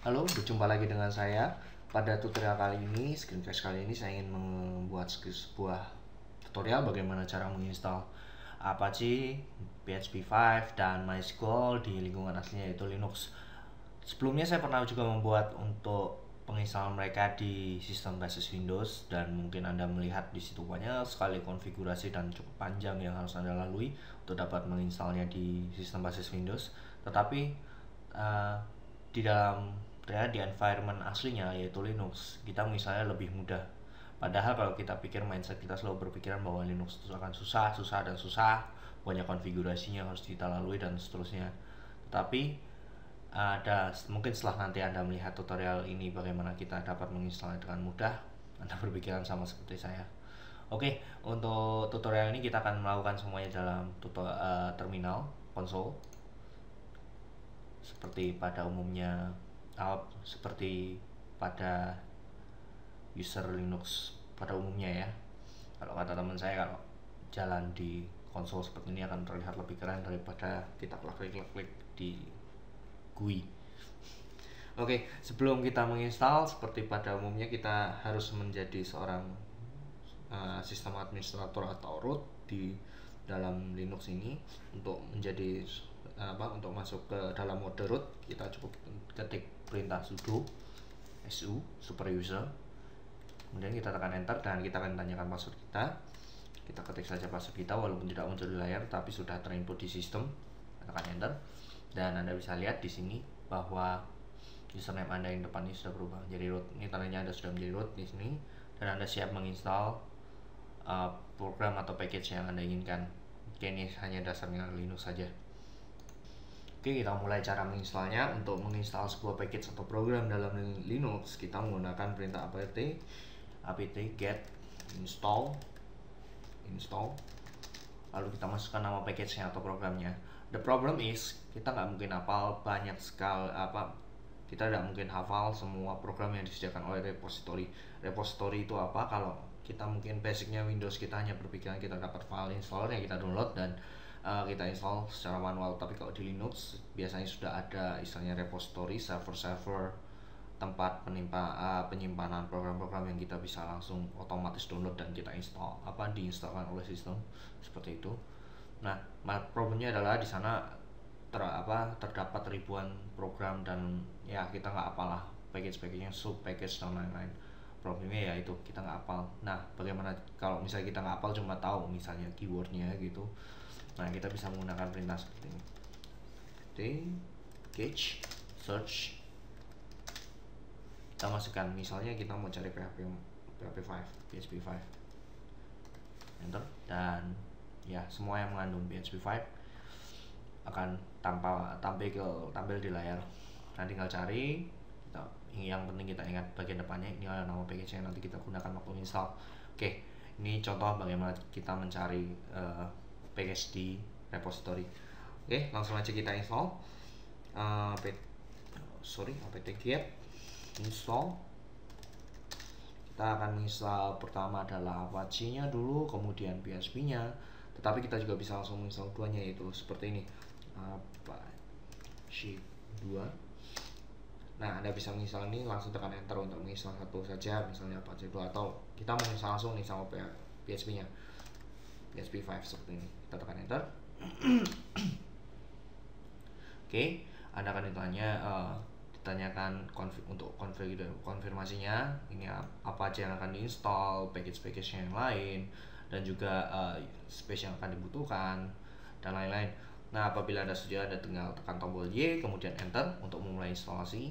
Halo, berjumpa lagi dengan saya. Pada tutorial kali ini, screencast kali ini saya ingin membuat sebuah tutorial bagaimana cara menginstal Apache, PHP 5, dan MySQL di lingkungan aslinya yaitu Linux. Sebelumnya saya pernah juga membuat untuk penginstalan mereka di sistem basis Windows, dan mungkin Anda melihat di situ banyak sekali konfigurasi dan cukup panjang yang harus Anda lalui untuk dapat menginstalnya di sistem basis Windows. Tetapi di dalam di environment aslinya yaitu Linux, kita misalnya lebih mudah. Padahal kalau kita pikir, mindset kita selalu berpikiran bahwa Linux itu akan susah, banyak konfigurasinya harus kita lalui dan seterusnya. Tetapi mungkin setelah nanti Anda melihat tutorial ini bagaimana kita dapat menginstalnya dengan mudah, Anda berpikiran sama seperti saya. Oke, untuk tutorial ini kita akan melakukan semuanya dalam terminal konsol seperti pada umumnya, seperti pada user Linux pada umumnya ya. Kalau kata teman saya, kalau jalan di konsol seperti ini akan terlihat lebih keren daripada kita klik di GUI. Oke, sebelum kita menginstal, seperti pada umumnya kita harus menjadi seorang sistem administrator atau root di dalam Linux ini. Untuk menjadi untuk masuk ke dalam mode root, kita cukup ketik perintah sudo super user, kemudian kita tekan enter dan kita akan tanyakan password kita. Kita ketik saja password kita walaupun tidak muncul di layar tapi sudah terinput di sistem. Tekan enter dan Anda bisa lihat di sini bahwa username Anda yang depan ini sudah berubah jadi root. Ini tandanya Anda sudah menjadi root di sini dan Anda siap menginstal program atau package yang Anda inginkan. Oke, ini hanya dasarnya Linux saja. Oke, kita mulai cara menginstalnya. Untuk menginstal sebuah package atau program dalam Linux, kita menggunakan perintah apt get install, lalu kita masukkan nama package-nya atau programnya. The problem is, kita nggak mungkin hafal banyak sekali kita tidak mungkin hafal semua program yang disediakan oleh repository. Repository itu apa? Kalau kita mungkin basicnya Windows, kita hanya berpikiran kita dapat file installer yang kita download dan kita install secara manual. Tapi kalau di Linux biasanya sudah ada istilahnya repository, server tempat penyimpanan program-program yang kita bisa langsung otomatis download dan kita install diinstalkan oleh sistem seperti itu. Nah, problemnya adalah di sana terdapat ribuan program dan ya kita nggak apalah package-nya, sub package dan lain-lain. Problemnya ya itu kita nggak hafal. Nah, bagaimana kalau misalnya kita nggak hafal, cuma tahu misalnya keywordnya gitu. Nah, kita bisa menggunakan perintah seperti ini. Catch search, kita masukkan misalnya kita mau cari PHP 5, enter, dan ya semua yang mengandung PHP 5 akan tampil di layar. Nah, tinggal cari. Yang penting kita ingat bagian depannya ini adalah nama package yang nanti kita gunakan waktu install. Oke, ini contoh bagaimana kita mencari package di repository. Oke, langsung aja kita install. apt get install. Kita akan install pertama adalah Apache-nya dulu, kemudian PHP-nya. Tetapi kita juga bisa langsung install duanya, yaitu seperti ini, Apache 2. Nah, Anda bisa menginstal ini langsung tekan enter untuk menginstal satu saja, misalnya Apache 2, atau kita menginstal langsung nih sama PHP-nya, PHP 5 seperti ini. Kita tekan enter. Oke, Anda akan ditanyakan untuk konfirmasinya, ini apa aja yang akan diinstal, package yang lain, dan juga space yang akan dibutuhkan dan lain-lain. Nah, apabila Anda sudah, Anda tinggal tekan tombol Y kemudian enter untuk memulai instalasi.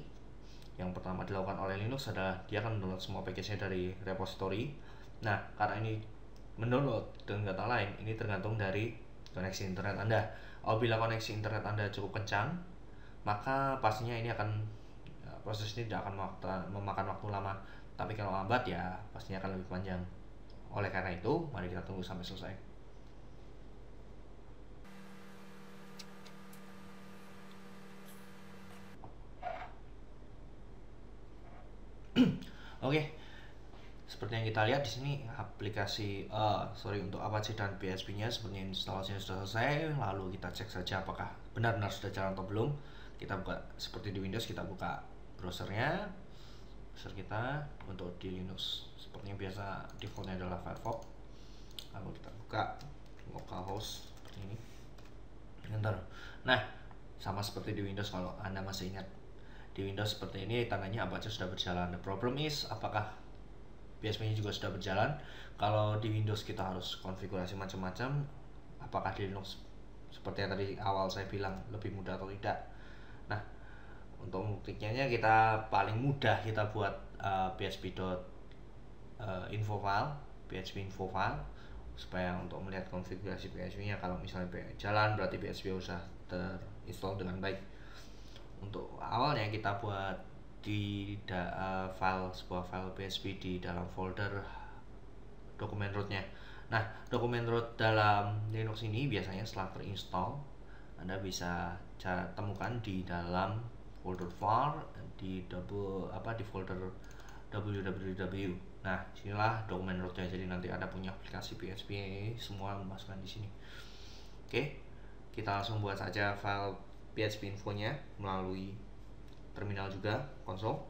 Yang pertama dilakukan oleh Linux adalah dia akan mendownload semua package-nya dari repository. Nah, karena ini mendownload dengan kata lain, ini tergantung dari koneksi internet Anda. Apabila koneksi internet Anda cukup kencang, maka pastinya ini akan proses ini tidak akan memakan waktu lama. Tapi kalau lambat ya pastinya akan lebih panjang. Oleh karena itu, mari kita tunggu sampai selesai. Oke, seperti yang kita lihat di sini aplikasi untuk Apache dan PHP-nya sepertinya instalasinya sudah selesai. Lalu kita cek saja apakah benar-benar sudah jalan atau belum. Kita buka seperti di Windows, kita buka browsernya, browser kita. Untuk di Linux seperti biasa defaultnya adalah Firefox. Lalu kita buka localhost seperti ini, enter. Nah, sama seperti di Windows, kalau Anda masih ingat, di Windows seperti ini tandanya apa aja sudah berjalan. The problem is, apakah PHP-nya juga sudah berjalan? Kalau di Windows kita harus konfigurasi macam-macam, apakah di Linux seperti yang tadi awal saya bilang lebih mudah atau tidak? Nah, untuk membuktikannya kita paling mudah kita buat php.info file, php info file, supaya untuk melihat konfigurasi PHP-nya. Kalau misalnya jalan, berarti PHP sudah terinstall dengan baik. Untuk awalnya kita buat di sebuah file PHP di dalam folder dokumen rootnya. Nah, dokumen root dalam Linux ini biasanya setelah terinstall, Anda bisa temukan di dalam folder var di folder www. Nah, inilah dokumen rootnya. Jadi nanti Anda punya aplikasi PHP semua masukkan di sini. Oke, kita langsung buat saja file PHP infonya melalui terminal juga, konsol.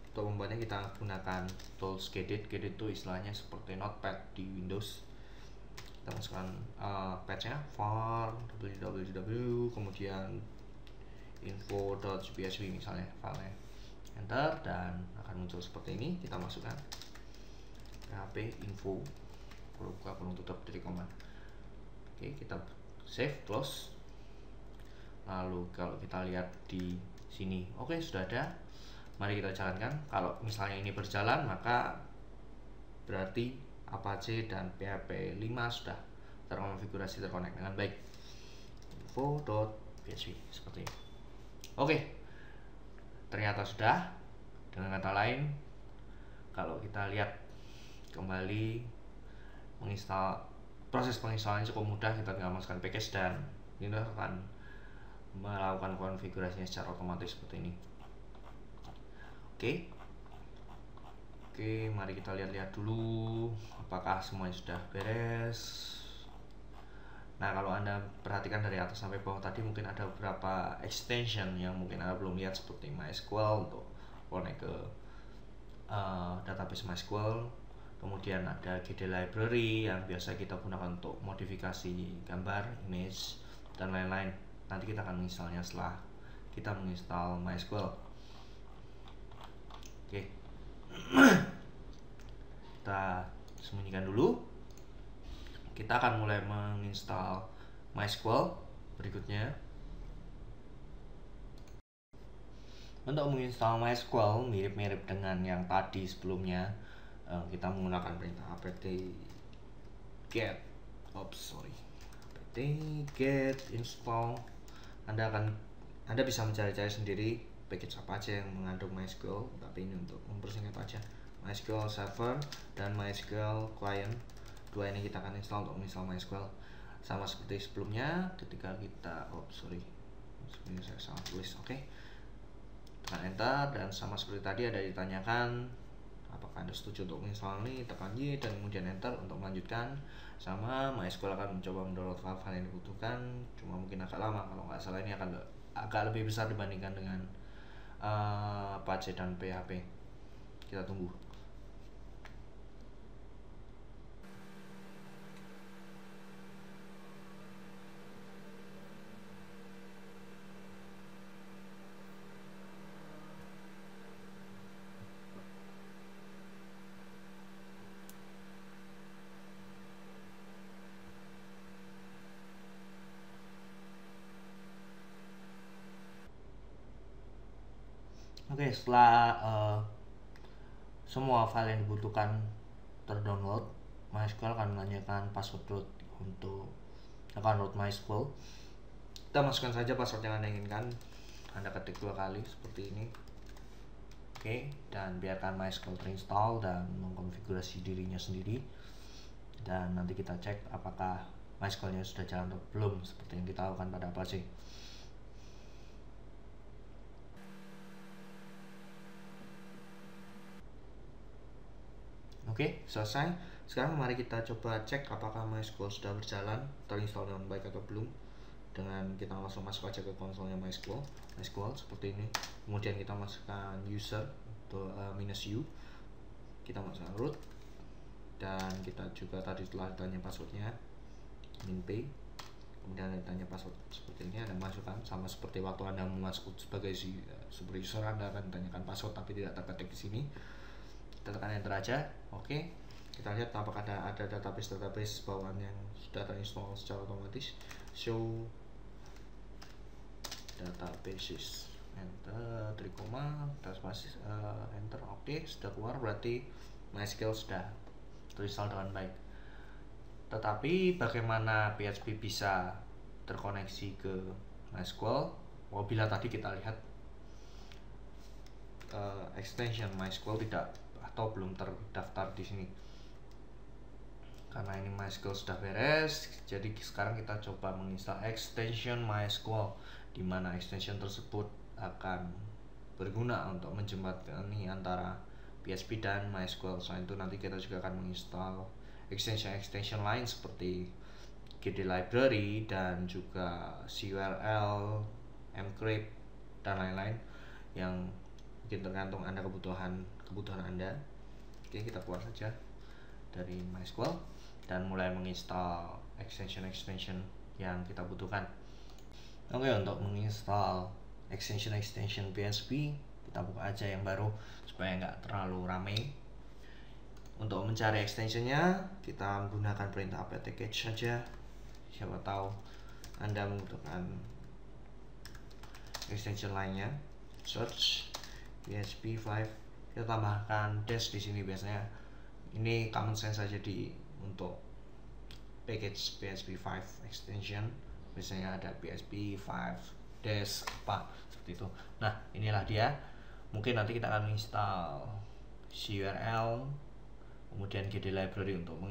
Untuk membuatnya kita gunakan tools Gedit. Gedit itu istilahnya seperti Notepad di Windows. Kita masukkan patch-nya var www, kemudian info.php misalnya filenya, enter, dan akan muncul seperti ini. Kita masukkan php info, perlu buka perlu tutup dari command. Oke, kita save, close. Lalu kalau kita lihat di sini, oke, sudah ada. Mari kita jalankan. Kalau misalnya ini berjalan, maka berarti Apache dan PHP 5 sudah terkonfigurasi, terkonek dengan baik. info.php seperti ini. Oke, ternyata sudah. Dengan kata lain, kalau kita lihat kembali proses penginstalannya cukup mudah. Kita tinggal masukkan package dan ini akan melakukan konfigurasinya secara otomatis seperti ini. Oke, mari kita lihat-lihat dulu apakah semuanya sudah beres. Nah, kalau Anda perhatikan dari atas sampai bawah tadi, mungkin ada beberapa extension yang mungkin Anda belum lihat, seperti MySQL untuk connect ke database MySQL. Kemudian ada GD library yang biasa kita gunakan untuk modifikasi gambar, image, dan lain-lain. Nanti kita akan menginstalnya setelah kita menginstal MySQL. Oke, kita sembunyikan dulu. Kita akan mulai menginstal MySQL berikutnya. Untuk menginstal MySQL mirip-mirip dengan yang tadi sebelumnya, kita menggunakan perintah apt get install. Anda bisa mencari-cari sendiri package apa aja yang mengandung MySQL, tapi ini untuk mempersingkat aja. MySQL Server dan MySQL Client, dua ini kita akan install untuk menginstal MySQL. Sama seperti sebelumnya, ketika kita sebenarnya saya salah tulis. Oke, tekan enter, dan sama seperti tadi ada ditanyakan apakah Anda setuju untuk menginstal ini, tekan Y dan kemudian enter untuk melanjutkan. Sama MySQL akan mencoba mendownload file-file yang dibutuhkan, cuma mungkin agak lama. Kalau nggak salah ini akan agak lebih besar dibandingkan dengan Apache dan PHP. Kita tunggu. Oke, setelah semua file yang dibutuhkan terdownload, MySQL akan menanyakan password root untuk account root MySQL. Kita masukkan saja password yang Anda inginkan. Anda ketik 2 kali seperti ini. Oke, dan biarkan MySQL terinstall dan mengkonfigurasi dirinya sendiri. Dan nanti kita cek apakah MySQL-nya sudah jalan atau belum, seperti yang kita lakukan pada Apache. Oke, selesai. Sekarang mari kita coba cek apakah MySQL sudah berjalan, terinstall dengan baik atau belum. dengan kita langsung masuk aja ke konsolnya MySQL seperti ini. Kemudian kita masukkan user atau -u, kita masukkan root, dan kita juga tadi telah tanya passwordnya minpay, kemudian ditanya password seperti ini, Anda masukkan sama seperti waktu Anda masuk sebagai super user, Anda akan ditanyakan password tapi tidak terketik di sini. Kita tekan enter aja. Oke, kita lihat apakah ada database bawaan yang sudah terinstall secara otomatis. Show databases, enter 3, enter. Oke, sudah keluar, berarti MySQL sudah terinstall dengan baik. Tetapi bagaimana PHP bisa terkoneksi ke MySQL? Apabila tadi kita lihat extension MySQL tidak atau belum terdaftar di sini. Karena ini MySQL sudah beres, jadi sekarang kita coba menginstal extension MySQL, di mana extension tersebut akan berguna untuk menjembatani antara PHP dan MySQL. Selain itu nanti kita juga akan menginstal extension lain seperti GD library dan juga CURL, mcrypt, dan lain-lain yang mungkin tergantung Anda kebutuhan Anda. Oke, kita keluar saja dari MySQL dan mulai menginstal extension yang kita butuhkan. Oke, untuk menginstal extension PHP, kita buka aja yang baru supaya nggak terlalu ramai. Untuk mencari extensionnya, kita menggunakan perintah apt catch saja. Siapa tahu Anda membutuhkan extension lainnya. Search PHP 5, kita tambahkan dash di sini biasanya. Ini common sense saja untuk package PHP 5 extension. Biasanya ada PHP 5 dash apa seperti itu. Nah, inilah dia. Mungkin nanti kita akan install CURL, kemudian GD library untuk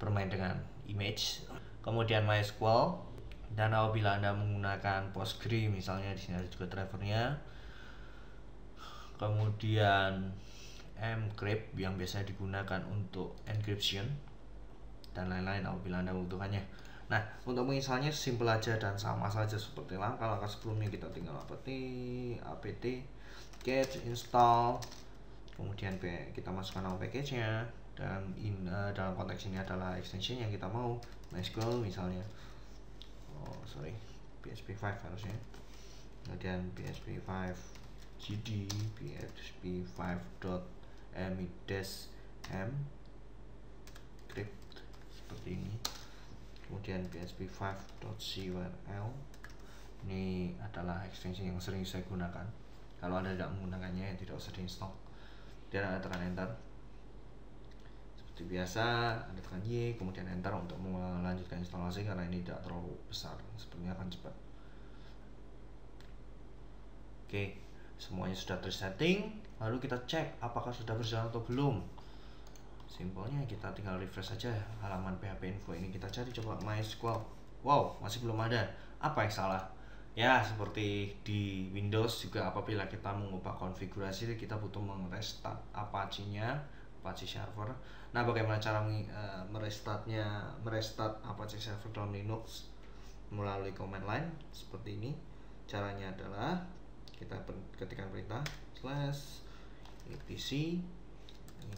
bermain dengan image, kemudian MySQL, dan apabila Anda menggunakan Postgre misalnya, di sini ada juga drivernya, kemudian mcrypt yang biasa digunakan untuk encryption dan lain-lain apabila Anda membutuhkannya. Nah, untuk menginstalnya simple aja dan sama saja seperti langkah-langkah sebelumnya. Kita tinggal apt get install, kemudian kita masukkan nama package-nya, dan dalam konteks ini adalah extension yang kita mau, MySQL misalnya. PHP 5 harusnya. Kemudian PHP 5 gd PHP 5.mi-m crypt seperti ini. Kemudian PHP 5.curl, ini adalah extension yang sering saya gunakan. Kalau Anda tidak menggunakannya, tidak usah diinstal. Dan Anda tekan enter seperti biasa. Anda tekan Y, kemudian enter untuk melanjutkan instalasi, karena ini tidak terlalu besar, sepertinya akan cepat. Oke, semuanya sudah tersetting. Lalu kita cek apakah sudah berjalan atau belum. Simpelnya kita tinggal refresh saja halaman PHP info ini. Kita cari coba MySQL. Wow, masih belum ada. Apa yang salah? Ya, seperti di Windows juga, apabila kita mengubah konfigurasi, kita butuh merestart Apache-nya, Apache server. Nah, bagaimana cara merestart Apache server dalam Linux? Melalui command line seperti ini. Caranya adalah kita ketikkan perintah /etc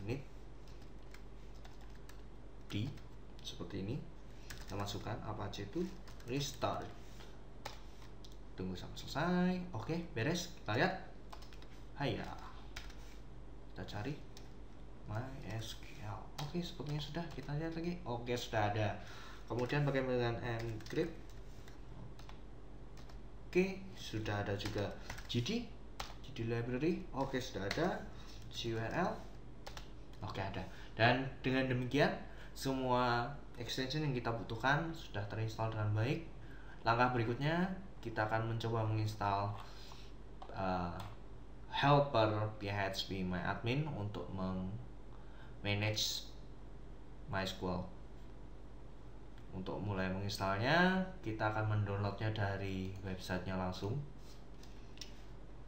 init d seperti ini. Kita masukkan Apache itu restart. Tunggu sampai selesai. Oke, beres. Kita lihat. Haya. Kita cari MySQL. Oke, sepertinya sudah. Kita lihat lagi. Oke, sudah ada. Kemudian bagaimana dengan encrypt? Oke, sudah ada juga GD library. Oke, sudah ada. CURL. Oke, ada. Dan dengan demikian, semua extension yang kita butuhkan sudah terinstall dengan baik. Langkah berikutnya, kita akan mencoba menginstal helper PHP MyAdmin untuk manage MySQL. Untuk mulai menginstalnya, kita akan mendownloadnya dari websitenya langsung.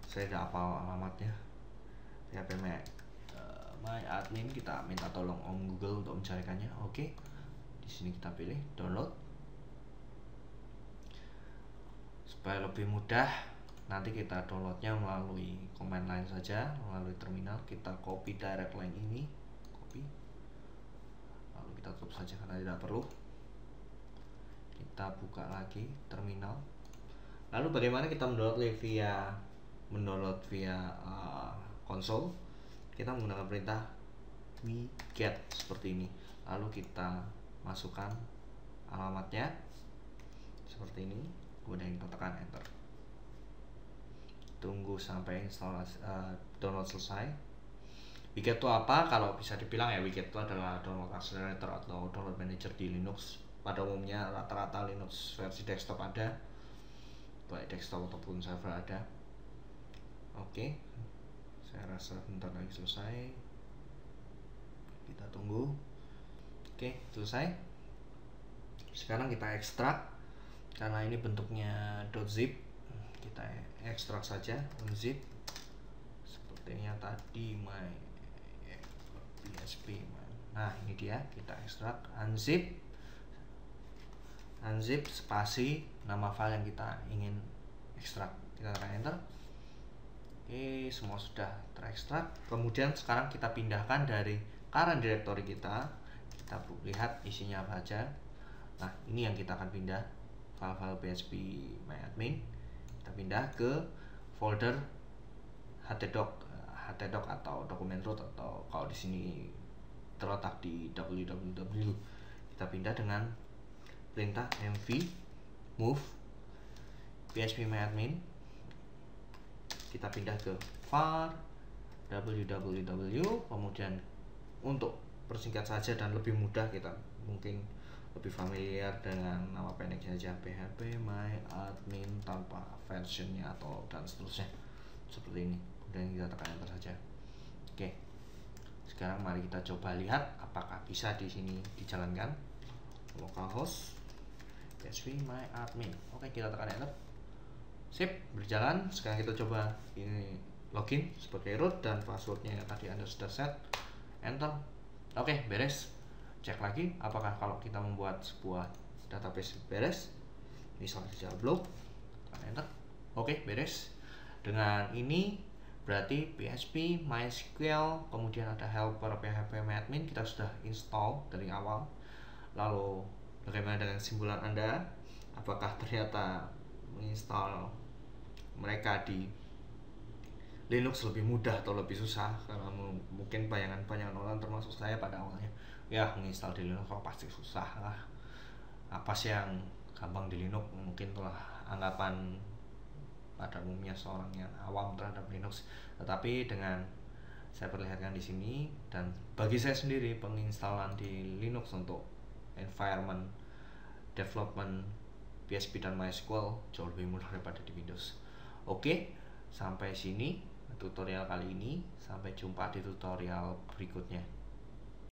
Saya tidak hafal alamatnya. PHP MyAdmin, kita minta tolong Om Google untuk mencarikannya. Oke, di sini kita pilih download. Supaya lebih mudah, nanti kita downloadnya melalui command line saja, melalui terminal. Kita copy direct line ini, copy, lalu kita tutup saja karena tidak perlu. Kita buka lagi terminal. Lalu bagaimana kita mendownload via konsol? Kita menggunakan perintah wget seperti ini. Lalu kita masukkan alamatnya seperti ini, kemudian kita tekan enter. Tunggu sampai download selesai. Wget itu apa? Kalau bisa dibilang ya, wget itu adalah download accelerator atau download manager di Linux. Pada umumnya rata-rata Linux versi desktop ada, baik desktop ataupun server ada. Oke, saya rasa bentar lagi selesai. Kita tunggu. Oke, selesai. Sekarang kita ekstrak. Karena ini bentuknya .zip, kita ekstrak saja, unzip sepertinya tadi my PSP. Nah, ini dia, kita ekstrak, unzip spasi nama file yang kita ingin ekstrak. Kita tekan enter. Oke, semua sudah terekstrak. Kemudian sekarang kita pindahkan dari current directory kita lihat isinya apa aja. Nah, ini yang kita akan pindah, file-file phpMyAdmin. Kita pindah ke folder htdoc atau dokumen root, atau kalau di sini terletak di www. Kita pindah dengan perintah mv move phpMyAdmin. Kita pindah ke var www. Kemudian untuk persingkat saja dan lebih mudah, kita mungkin lebih familiar dengan nama pendeknya saja, phpMyAdmin tanpa versionnya atau dan seterusnya seperti ini. Kemudian kita tekan enter saja. Oke, sekarang mari kita coba lihat apakah bisa di sini dijalankan. Localhost phpMyAdmin. Oke, kita tekan enter. Sip, berjalan. Sekarang kita coba ini login sebagai root dan passwordnya tadi Anda sudah set. Enter. Oke, beres. Cek lagi apakah kalau kita membuat sebuah database beres. Misalnya saja blog, tekan enter. Oke, beres. Dengan ini berarti PHP, MySQL, kemudian ada helper phpMyAdmin kita sudah install dari awal. Lalu bagaimana dengan kesimpulan Anda? Apakah ternyata menginstal mereka di Linux lebih mudah atau lebih susah? Karena mungkin bayangan orang termasuk saya pada awalnya, ya menginstal di Linux pasti susah lah. Apa sih yang gampang di Linux? Mungkin itulah anggapan pada umumnya seorang yang awam terhadap Linux. Tetapi dengan saya perlihatkan di sini, dan bagi saya sendiri penginstalan di Linux untuk environment development PHP dan MySQL jauh lebih mudah daripada di Windows. Oke, sampai sini tutorial kali ini. Sampai jumpa di tutorial berikutnya.